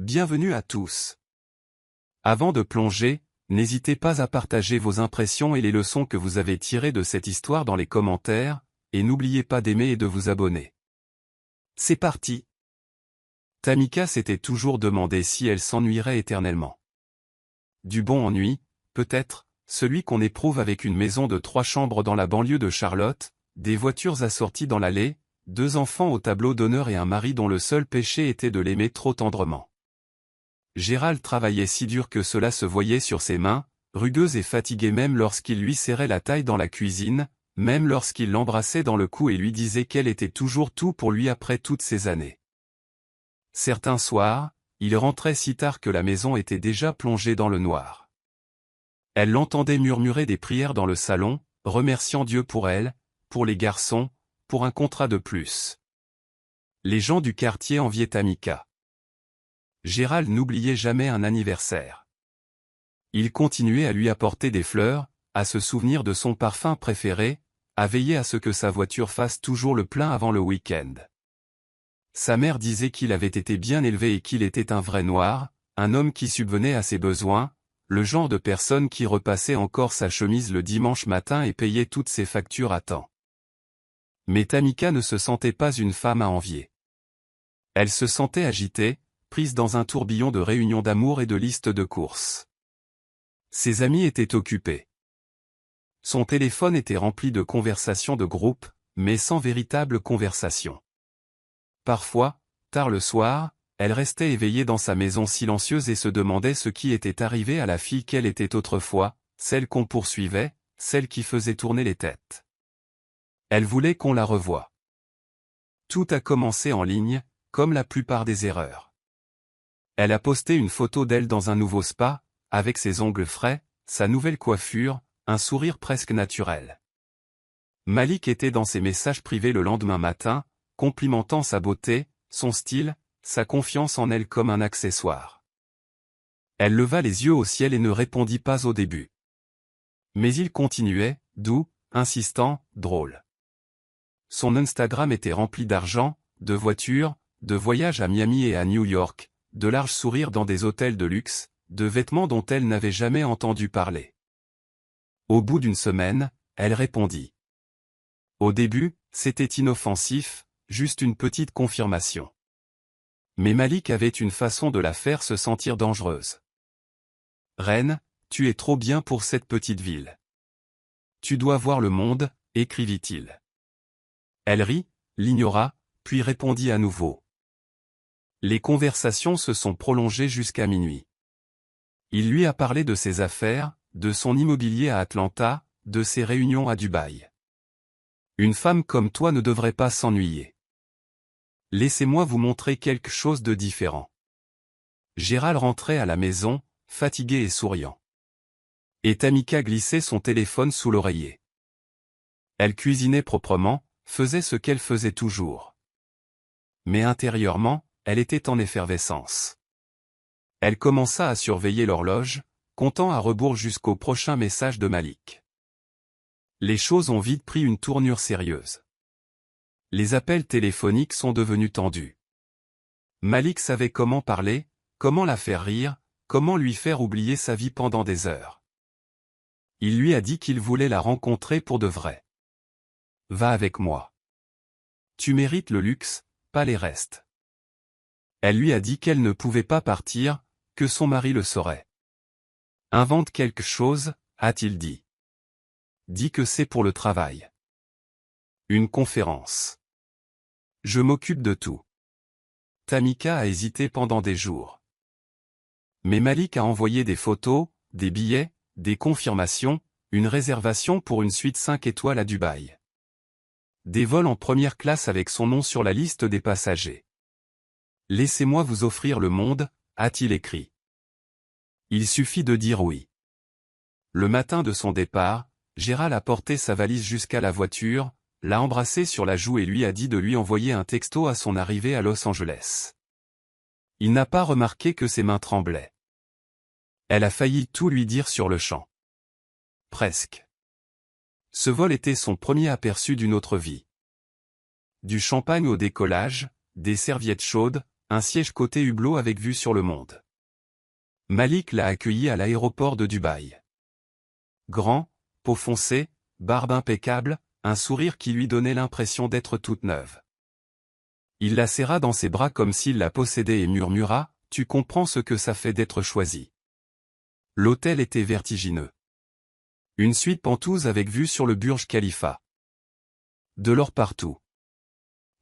Bienvenue à tous. Avant de plonger, n'hésitez pas à partager vos impressions et les leçons que vous avez tirées de cette histoire dans les commentaires, et n'oubliez pas d'aimer et de vous abonner. C'est parti. Tamika s'était toujours demandé si elle s'ennuierait éternellement. Du bon ennui, peut-être, celui qu'on éprouve avec une maison de 3 chambres dans la banlieue de Charlotte, des voitures assorties dans l'allée, 2 enfants au tableau d'honneur et un mari dont le seul péché était de l'aimer trop tendrement. Gérald travaillait si dur que cela se voyait sur ses mains, rugueuses et fatiguées même lorsqu'il lui serrait la taille dans la cuisine, même lorsqu'il l'embrassait dans le cou et lui disait qu'elle était toujours tout pour lui après toutes ces années. Certains soirs, il rentrait si tard que la maison était déjà plongée dans le noir. Elle l'entendait murmurer des prières dans le salon, remerciant Dieu pour elle, pour les garçons, pour un contrat de plus. Les gens du quartier enviaient Tamika. Gérald n'oubliait jamais un anniversaire. Il continuait à lui apporter des fleurs, à se souvenir de son parfum préféré, à veiller à ce que sa voiture fasse toujours le plein avant le week-end. Sa mère disait qu'il avait été bien élevé et qu'il était un vrai noir, un homme qui subvenait à ses besoins, le genre de personne qui repassait encore sa chemise le dimanche matin et payait toutes ses factures à temps. Mais Tamika ne se sentait pas une femme à envier. Elle se sentait agitée, prise dans un tourbillon de réunions d'amour et de listes de courses. Ses amis étaient occupés. Son téléphone était rempli de conversations de groupe, mais sans véritable conversation. Parfois, tard le soir, elle restait éveillée dans sa maison silencieuse et se demandait ce qui était arrivé à la fille qu'elle était autrefois, celle qu'on poursuivait, celle qui faisait tourner les têtes. Elle voulait qu'on la revoie. Tout a commencé en ligne, comme la plupart des erreurs. Elle a posté une photo d'elle dans un nouveau spa, avec ses ongles frais, sa nouvelle coiffure, un sourire presque naturel. Malik était dans ses messages privés le lendemain matin, complimentant sa beauté, son style, sa confiance en elle comme un accessoire. Elle leva les yeux au ciel et ne répondit pas au début. Mais il continuait, doux, insistant, drôle. Son Instagram était rempli d'argent, de voitures, de voyages à Miami et à New York, de larges sourires dans des hôtels de luxe, de vêtements dont elle n'avait jamais entendu parler. Au bout d'une semaine, elle répondit. Au début, c'était inoffensif, juste une petite confirmation. Mais Malik avait une façon de la faire se sentir dangereuse. « Reine, tu es trop bien pour cette petite ville. Tu dois voir le monde, écrivit-il. Elle rit, l'ignora, puis répondit à nouveau. Les conversations se sont prolongées jusqu'à minuit. Il lui a parlé de ses affaires, de son immobilier à Atlanta, de ses réunions à Dubaï. Une femme comme toi ne devrait pas s'ennuyer. Laissez-moi vous montrer quelque chose de différent. Gérald rentrait à la maison, fatigué et souriant. Et Tamika glissait son téléphone sous l'oreiller. Elle cuisinait proprement, faisait ce qu'elle faisait toujours. Mais intérieurement, elle était en effervescence. Elle commença à surveiller l'horloge, comptant à rebours jusqu'au prochain message de Malik. Les choses ont vite pris une tournure sérieuse. Les appels téléphoniques sont devenus tendus. Malik savait comment parler, comment la faire rire, comment lui faire oublier sa vie pendant des heures. Il lui a dit qu'il voulait la rencontrer pour de vrai. Va avec moi. Tu mérites le luxe, pas les restes. Elle lui a dit qu'elle ne pouvait pas partir, que son mari le saurait. Invente quelque chose, a-t-il dit. Dis que c'est pour le travail. Une conférence. Je m'occupe de tout. Tamika a hésité pendant des jours. Mais Malik a envoyé des photos, des billets, des confirmations, une réservation pour une suite 5 étoiles à Dubaï. Des vols en première classe avec son nom sur la liste des passagers. Laissez-moi vous offrir le monde, a-t-il écrit. Il suffit de dire oui. Le matin de son départ, Gérald a porté sa valise jusqu'à la voiture, l'a embrassé sur la joue et lui a dit de lui envoyer un texto à son arrivée à Los Angeles. Il n'a pas remarqué que ses mains tremblaient. Elle a failli tout lui dire sur le champ. Presque. Ce vol était son premier aperçu d'une autre vie. Du champagne au décollage, des serviettes chaudes, un siège côté hublot avec vue sur le monde. Malik l'a accueilli à l'aéroport de Dubaï. Grand, peau foncée, barbe impeccable, un sourire qui lui donnait l'impression d'être toute neuve. Il la serra dans ses bras comme s'il la possédait et murmura, « Tu comprends ce que ça fait d'être choisi. » L'hôtel était vertigineux. Une suite pentouse avec vue sur le Burj Khalifa. De l'or partout.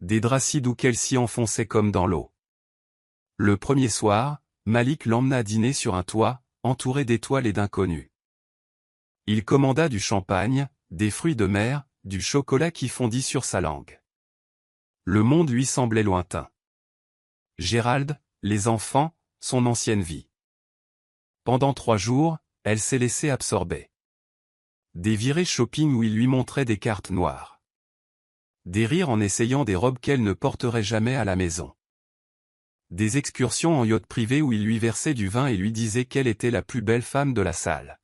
Des draps si doux qu'elle s'y enfonçait comme dans l'eau. Le premier soir, Malik l'emmena dîner sur un toit, entouré d'étoiles et d'inconnus. Il commanda du champagne, des fruits de mer, du chocolat qui fondit sur sa langue. Le monde lui semblait lointain. Gérald, les enfants, son ancienne vie. Pendant 3 jours, elle s'est laissée absorber. Des virées shopping où il lui montrait des cartes noires. Des rires en essayant des robes qu'elle ne porterait jamais à la maison. Des excursions en yacht privé où il lui versait du vin et lui disait qu'elle était la plus belle femme de la salle.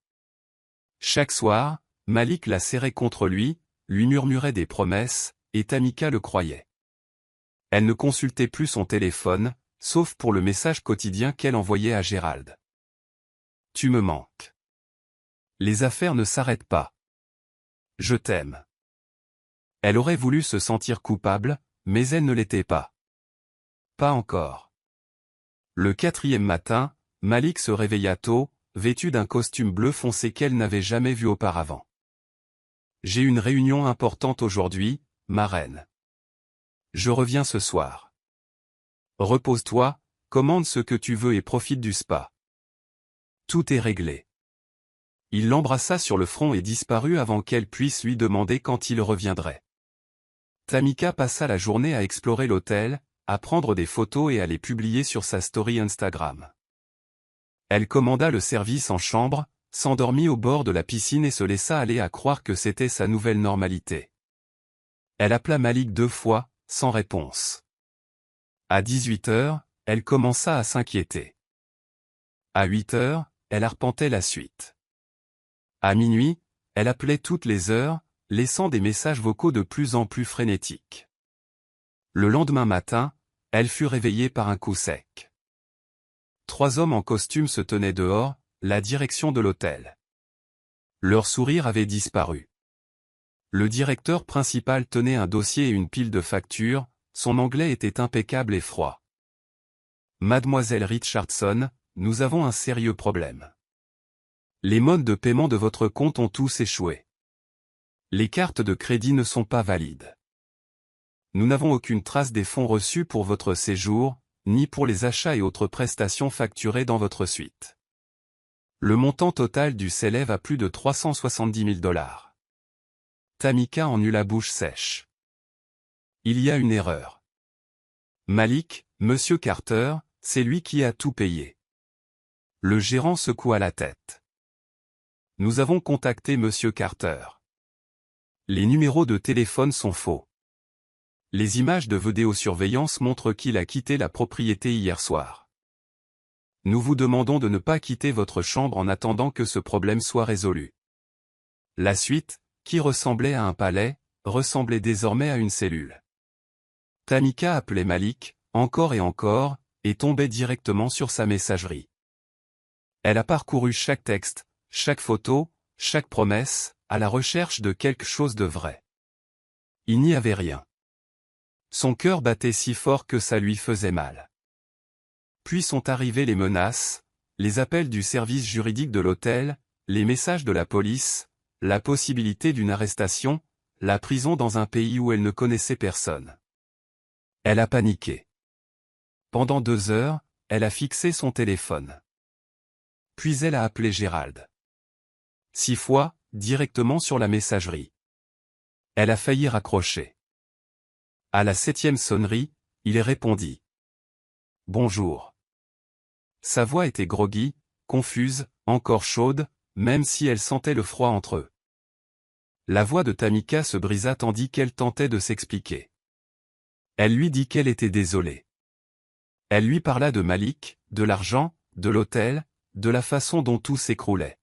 Chaque soir, Malik la serrait contre lui murmurait des promesses, et Tamika le croyait. Elle ne consultait plus son téléphone, sauf pour le message quotidien qu'elle envoyait à Gérald. « Tu me manques. Les affaires ne s'arrêtent pas. Je t'aime. » Elle aurait voulu se sentir coupable, mais elle ne l'était pas. Pas encore. Le 4e matin, Malik se réveilla tôt, vêtu d'un costume bleu foncé qu'elle n'avait jamais vu auparavant. « J'ai une réunion importante aujourd'hui, ma reine. Je reviens ce soir. Repose-toi, commande ce que tu veux et profite du spa. Tout est réglé. » Il l'embrassa sur le front et disparut avant qu'elle puisse lui demander quand il reviendrait. Tamika passa la journée à explorer l'hôtel, à prendre des photos et à les publier sur sa story Instagram. Elle commanda le service en chambre, s'endormit au bord de la piscine et se laissa aller à croire que c'était sa nouvelle normalité. Elle appela Malik 2 fois, sans réponse. À 18 h, elle commença à s'inquiéter. À 8 h, elle arpentait la suite. À minuit, elle appelait toutes les heures, laissant des messages vocaux de plus en plus frénétiques. Le lendemain matin, elle fut réveillée par un coup sec. 3 hommes en costume se tenaient dehors, la direction de l'hôtel. Leur sourire avait disparu. Le directeur principal tenait un dossier et une pile de factures, son anglais était impeccable et froid. « Mademoiselle Richardson, nous avons un sérieux problème. Les modes de paiement de votre compte ont tous échoué. Les cartes de crédit ne sont pas valides. Nous n'avons aucune trace des fonds reçus pour votre séjour, ni pour les achats et autres prestations facturées dans votre suite. Le montant total du s'élève à plus de 370 000 $. Tamika en eut la bouche sèche. Il y a une erreur. Malik, Monsieur Carter, c'est lui qui a tout payé. Le gérant secoua la tête. Nous avons contacté Monsieur Carter. Les numéros de téléphone sont faux. Les images de vidéosurveillance montrent qu'il a quitté la propriété hier soir. Nous vous demandons de ne pas quitter votre chambre en attendant que ce problème soit résolu. La suite, qui ressemblait à un palais, ressemblait désormais à une cellule. Tamika appelait Malik, encore et tombait directement sur sa messagerie. Elle a parcouru chaque texte, chaque photo, chaque promesse, à la recherche de quelque chose de vrai. Il n'y avait rien. Son cœur battait si fort que ça lui faisait mal. Puis sont arrivées les menaces, les appels du service juridique de l'hôtel, les messages de la police, la possibilité d'une arrestation, la prison dans un pays où elle ne connaissait personne. Elle a paniqué. Pendant 2 heures, elle a fixé son téléphone. Puis elle a appelé Gérald. 6 fois, directement sur la messagerie. Elle a failli raccrocher. À la 7e sonnerie, il répondit. « Bonjour. » Sa voix était groggy, confuse, encore chaude, même si elle sentait le froid entre eux. La voix de Tamika se brisa tandis qu'elle tentait de s'expliquer. Elle lui dit qu'elle était désolée. Elle lui parla de Malik, de l'argent, de l'hôtel, de la façon dont tout s'écroulait.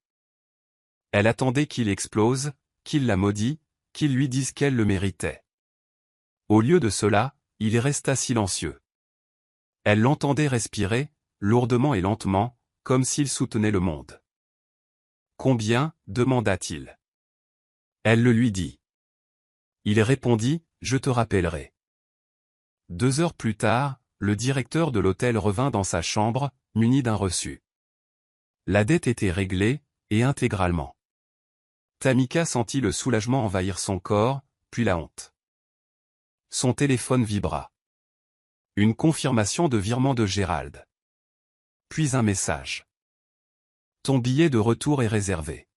Elle attendait qu'il explose, qu'il la maudit, qu'il lui dise qu'elle le méritait. Au lieu de cela, il resta silencieux. Elle l'entendait respirer, lourdement et lentement, comme s'il soutenait le monde. Combien, demanda-t-il. Elle le lui dit. Il répondit, je te rappellerai. 2 heures plus tard, le directeur de l'hôtel revint dans sa chambre, muni d'un reçu. La dette était réglée, et intégralement. Tamika sentit le soulagement envahir son corps, puis la honte. Son téléphone vibra. Une confirmation de virement de Gérald. Puis un message. Ton billet de retour est réservé.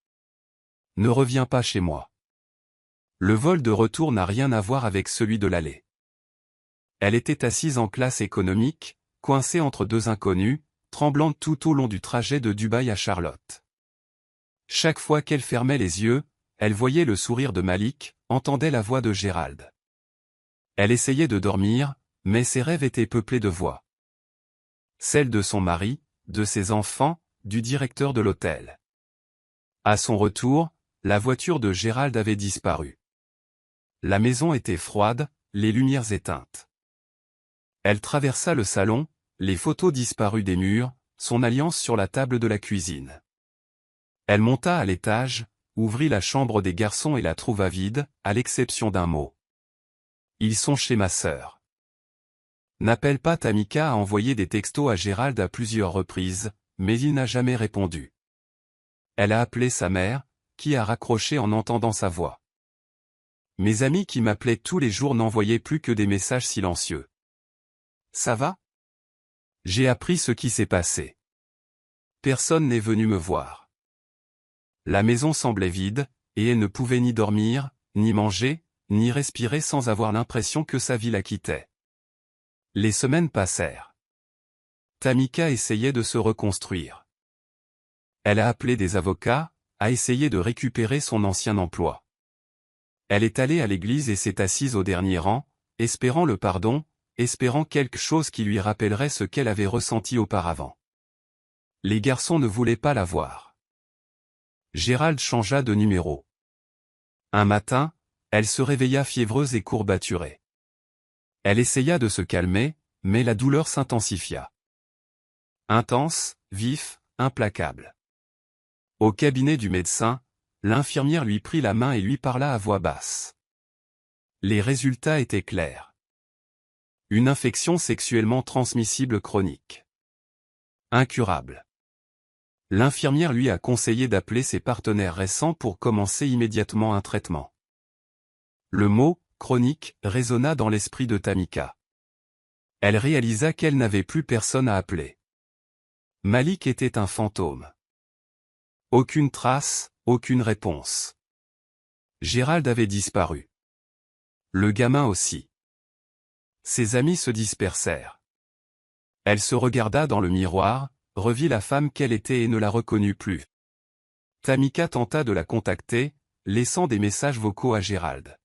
Ne reviens pas chez moi. Le vol de retour n'a rien à voir avec celui de l'aller. Elle était assise en classe économique, coincée entre 2 inconnus, tremblante tout au long du trajet de Dubaï à Charlotte. Chaque fois qu'elle fermait les yeux, elle voyait le sourire de Malik, entendait la voix de Gérald. Elle essayait de dormir, mais ses rêves étaient peuplés de voix. Celle de son mari, de ses enfants, du directeur de l'hôtel. À son retour, la voiture de Gérald avait disparu. La maison était froide, les lumières éteintes. Elle traversa le salon, les photos disparues des murs, son alliance sur la table de la cuisine. Elle monta à l'étage, ouvrit la chambre des garçons et la trouva vide, à l'exception d'un mot. Ils sont chez ma sœur. N'appelle pas. Tamika a envoyé des textos à Gérald à plusieurs reprises, mais il n'a jamais répondu. Elle a appelé sa mère, qui a raccroché en entendant sa voix. Mes amis qui m'appelaient tous les jours n'envoyaient plus que des messages silencieux. Ça va? J'ai appris ce qui s'est passé. Personne n'est venu me voir. La maison semblait vide, et elle ne pouvait ni dormir, ni manger, ni respirer sans avoir l'impression que sa vie la quittait. Les semaines passèrent. Tamika essayait de se reconstruire. Elle a appelé des avocats, a essayé de récupérer son ancien emploi. Elle est allée à l'église et s'est assise au dernier rang, espérant le pardon, espérant quelque chose qui lui rappellerait ce qu'elle avait ressenti auparavant. Les garçons ne voulaient pas la voir. Gérald changea de numéro. Un matin, elle se réveilla fiévreuse et courbaturée. Elle essaya de se calmer, mais la douleur s'intensifia. Intense, vif, implacable. Au cabinet du médecin, l'infirmière lui prit la main et lui parla à voix basse. Les résultats étaient clairs. Une infection sexuellement transmissible chronique. Incurable. L'infirmière lui a conseillé d'appeler ses partenaires récents pour commencer immédiatement un traitement. Le mot « chronique » résonna dans l'esprit de Tamika. Elle réalisa qu'elle n'avait plus personne à appeler. Malik était un fantôme. Aucune trace, aucune réponse. Gérald avait disparu. Le gamin aussi. Ses amis se dispersèrent. Elle se regarda dans le miroir, revit la femme qu'elle était et ne la reconnut plus. Tamika tenta de la contacter, laissant des messages vocaux à Gérald.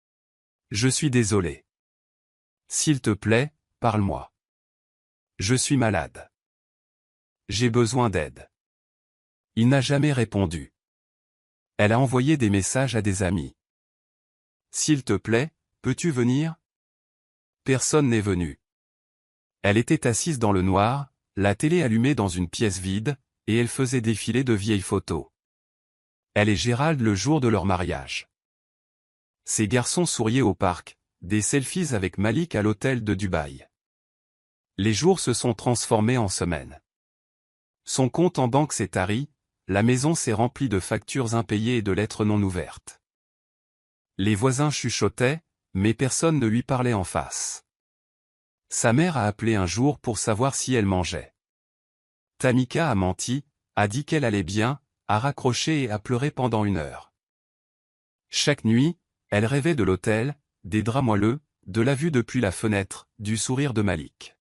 « Je suis désolé. S'il te plaît, parle-moi. Je suis malade. J'ai besoin d'aide. » Il n'a jamais répondu. Elle a envoyé des messages à des amis. « S'il te plaît, peux-tu venir ?» Personne n'est venu. Elle était assise dans le noir, la télé allumée dans une pièce vide, et elle faisait défiler de vieilles photos. Elle et Gérald le jour de leur mariage. Ces garçons souriaient au parc, des selfies avec Malik à l'hôtel de Dubaï. Les jours se sont transformés en semaines. Son compte en banque s'est tari, la maison s'est remplie de factures impayées et de lettres non ouvertes. Les voisins chuchotaient, mais personne ne lui parlait en face. Sa mère a appelé un jour pour savoir si elle mangeait. Tamika a menti, a dit qu'elle allait bien, a raccroché et a pleuré pendant 1 heure. Chaque nuit, elle rêvait de l'hôtel, des draps moelleux, de la vue depuis la fenêtre, du sourire de Malik.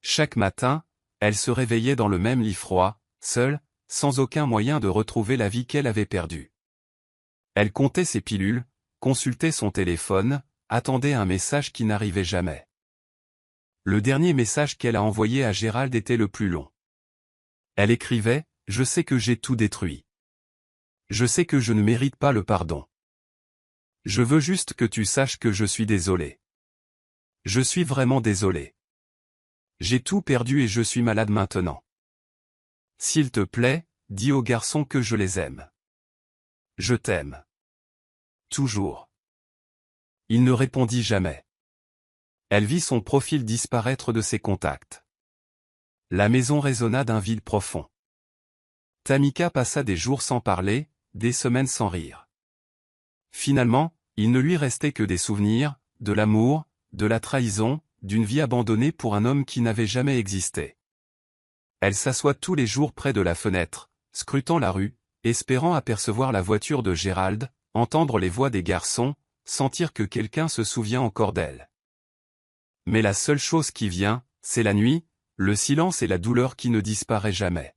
Chaque matin, elle se réveillait dans le même lit froid, seule, sans aucun moyen de retrouver la vie qu'elle avait perdue. Elle comptait ses pilules, consultait son téléphone, attendait un message qui n'arrivait jamais. Le dernier message qu'elle a envoyé à Gérald était le plus long. Elle écrivait « Je sais que j'ai tout détruit. Je sais que je ne mérite pas le pardon. Je veux juste que tu saches que je suis désolé. Je suis vraiment désolé. J'ai tout perdu et je suis malade maintenant. S'il te plaît, dis aux garçons que je les aime. Je t'aime. Toujours. Il ne répondit jamais. Elle vit son profil disparaître de ses contacts. La maison résonna d'un vide profond. Tamika passa des jours sans parler, des semaines sans rire. Finalement, il ne lui restait que des souvenirs, de l'amour, de la trahison, d'une vie abandonnée pour un homme qui n'avait jamais existé. Elle s'assoit tous les jours près de la fenêtre, scrutant la rue, espérant apercevoir la voiture de Gérald, entendre les voix des garçons, sentir que quelqu'un se souvient encore d'elle. Mais la seule chose qui vient, c'est la nuit, le silence et la douleur qui ne disparaît jamais.